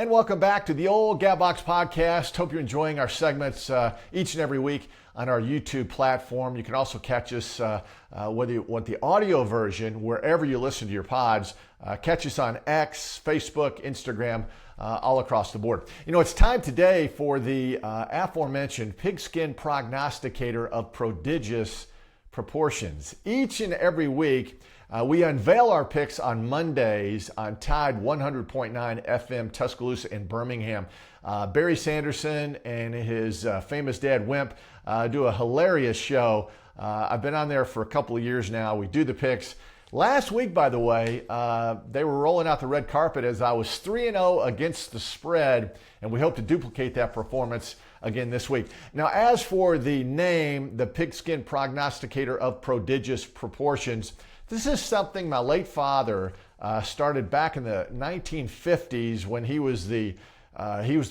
And welcome back to the old Gabbox Podcast. Hope you're enjoying our segments each and every week on our YouTube platform. You can also catch us, whether you want the audio version, wherever you listen to your pods. Catch us on X, Facebook, Instagram, all across the board. You know, it's time today for the aforementioned Pigskin Prognosticator of Prodigious Proportions. Each and every week, we unveil our picks on Mondays on Tide 100.9 FM, Tuscaloosa and Birmingham. Barry Sanderson and his famous dad, Wimp, do a hilarious show. I've been on there for a couple of years now. We do the picks. Last week, by the way, they were rolling out the red carpet as I was 3-0 against the spread, and we hope to duplicate that performance again this week. Now, as for the name, the Pigskin Prognosticator of Prodigious Proportions, this is something my late father started back in the 1950s when he was the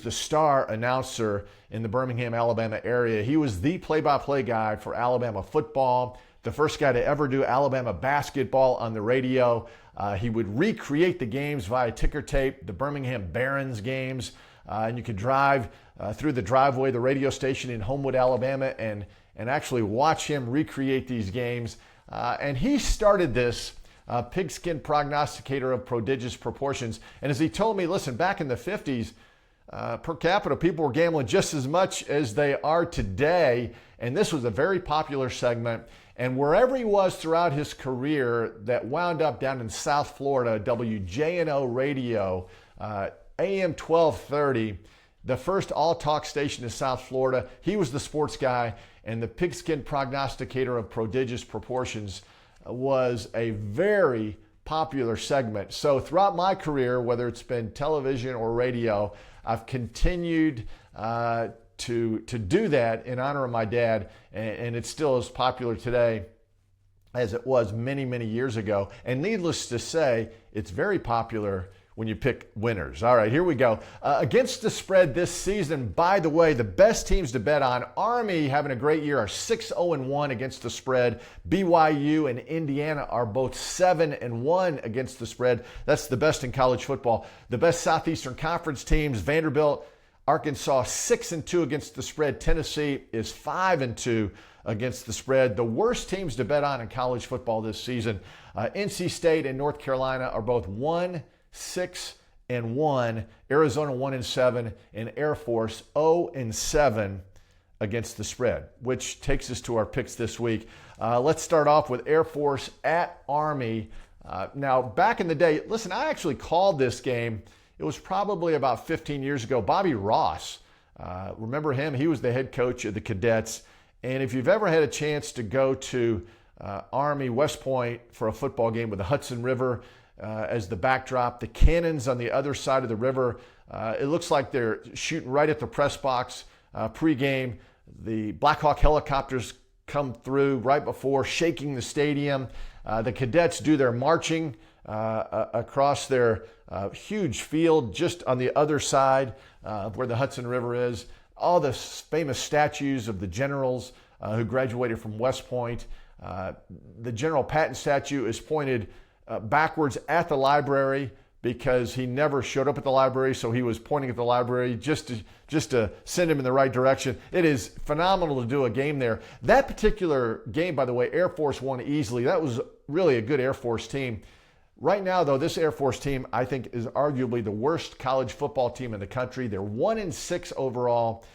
star announcer in the Birmingham, Alabama area. He was the play-by-play guy for Alabama football, the first guy to ever do Alabama basketball on the radio. He would recreate the games via ticker tape, the Birmingham Barons games, and you could drive through the driveway, the radio station in Homewood, Alabama, and actually watch him recreate these games. And he started this Pigskin Prognosticator of Prodigious Proportions. And as he told me, listen, back in the 50s, per capita, people were gambling just as much as they are today. And this was a very popular segment. And wherever he was throughout his career, that wound up down in South Florida, WJNO Radio, AM 1230, the first all-talk station in South Florida. He was the sports guy, and the Pigskin Prognosticator of Prodigious Proportions was a very popular segment. So throughout my career, whether it's been television or radio, I've continued to do that in honor of my dad, and it's still as popular today as it was many, many years ago. And needless to say, it's very popular when you pick winners. All right, here we go. Against the spread this season, by the way, the best teams to bet on, Army having a great year, are 6-0-1 against the spread. BYU and Indiana are both 7-1 against the spread. That's the best in college football. The best Southeastern Conference teams, Vanderbilt, Arkansas, 6-2 against the spread. Tennessee is 5-2 against the spread. The worst teams to bet on in college football this season, NC State and North Carolina are both 1-6-1, Arizona 1-7, and Air Force 0-7 against the spread, which takes us to our picks this week. Let's start off with Air Force at Army. Now, back in the day, listen, I actually called this game. It was probably about 15 years ago. Bobby Ross, remember him? He was the head coach of the Cadets. And if you've ever had a chance to go to Army West Point for a football game with the Hudson River as the backdrop, the cannons on the other side of the river, it looks like they're shooting right at the press box pregame. The Black Hawk helicopters come through right before, shaking the stadium. The Cadets do their marching across their huge field just on the other side of where the Hudson River is. All the famous statues of the generals who graduated from West Point. The General Patton statue is pointed backwards at the library because he never showed up at the library, so he was pointing at the library just to send him in the right direction. It is phenomenal to do a game there. That particular game, by the way, Air Force won easily. That was really a good Air Force team. Right now, though, this Air Force team, I think, is arguably the worst college football team in the country. They're 1-6 overall,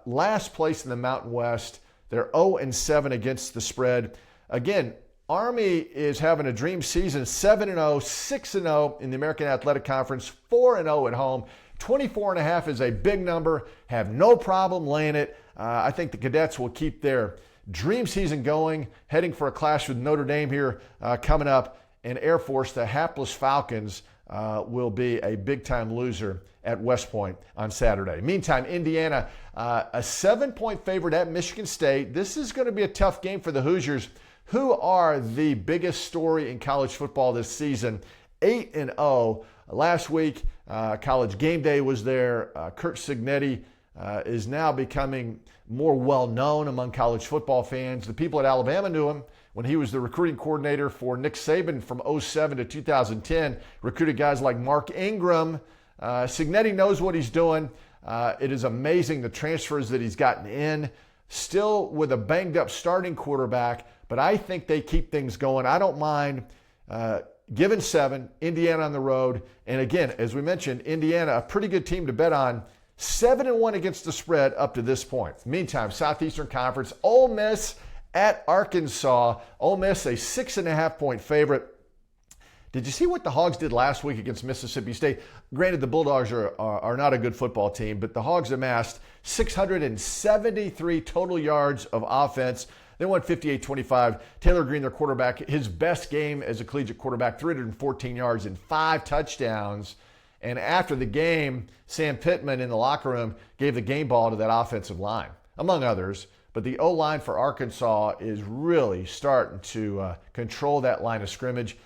last place in the Mountain West. They're 0-7 against the spread. Again, Army is having a dream season, 7-0, 6-0 in the American Athletic Conference, 4-0 at home. 24.5 is a big number. Have no problem laying it. I think the Cadets will keep their dream season going, heading for a clash with Notre Dame here coming up. And Air Force, the hapless Falcons, will be a big-time loser at West Point on Saturday. Meantime, Indiana, a 7-point favorite at Michigan State. This is going to be a tough game for the Hoosiers, who are the biggest story in college football this season. 8-0. Last week, College Game Day was there. Kurt Cignetti is now becoming more well-known among college football fans. The people at Alabama knew him when he was the recruiting coordinator for Nick Saban from 2007 to 2010. Recruited guys like Mark Ingram, Cignetti knows what he's doing. It is amazing the transfers that he's gotten in, still with a banged up starting quarterback, but I think they keep things going. I don't mind giving 7, Indiana on the road. And again, as we mentioned, Indiana, a pretty good team to bet on. 7-1 against the spread up to this point. Meantime, Southeastern Conference, Ole Miss at Arkansas. Ole Miss, a 6.5-point favorite. Did you see what the Hogs did last week against Mississippi State? Granted, the Bulldogs are not a good football team, but the Hogs amassed 673 total yards of offense. They won 58-25. Taylor Green, their quarterback, his best game as a collegiate quarterback, 314 yards and 5 touchdowns. And after the game, Sam Pittman in the locker room gave the game ball to that offensive line, among others. But the O-line for Arkansas is really starting to control that line of scrimmage.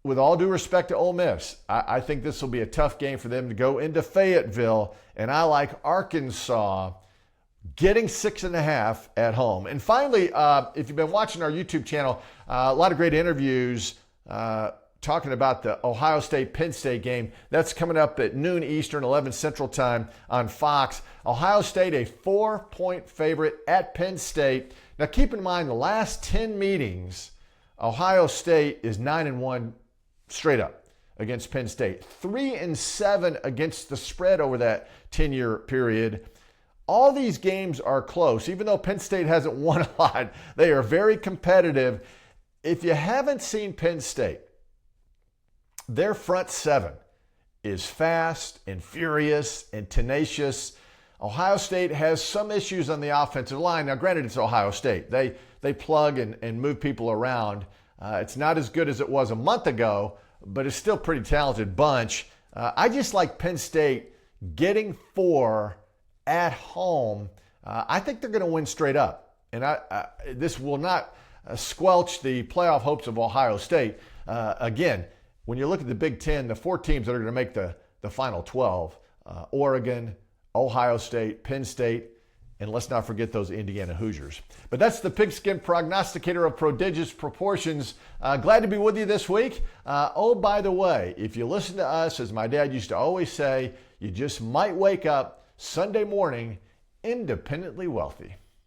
With all due respect to Ole Miss, I think this will be a tough game for them to go into Fayetteville, and I like Arkansas getting 6.5 at home. And finally, if you've been watching our YouTube channel, a lot of great interviews talking about the Ohio State-Penn State game. That's coming up at noon Eastern, 11 Central Time on Fox. Ohio State, a 4-point favorite at Penn State. Now keep in mind, the last 10 meetings, Ohio State is 9-1 straight up against Penn State. 3-7 against the spread over that 10-year period. All these games are close. Even though Penn State hasn't won a lot, they are very competitive. If you haven't seen Penn State, their front 7 is fast and furious and tenacious. Ohio State has some issues on the offensive line. Now, granted, it's Ohio State. They plug and move people around. It's not as good as it was a month ago, but it's still a pretty talented bunch. I just like Penn State getting 4 at home. I think they're going to win straight up. And this will not squelch the playoff hopes of Ohio State. Again, when you look at the Big Ten, the 4 teams that are going to make the final 12, Oregon, Ohio State, Penn State, and let's not forget those Indiana Hoosiers. But that's the Pigskin Prognosticator of Prodigious Proportions. Glad to be with you this week. Oh, by the way, if you listen to us, as my dad used to always say, you just might wake up Sunday morning independently wealthy.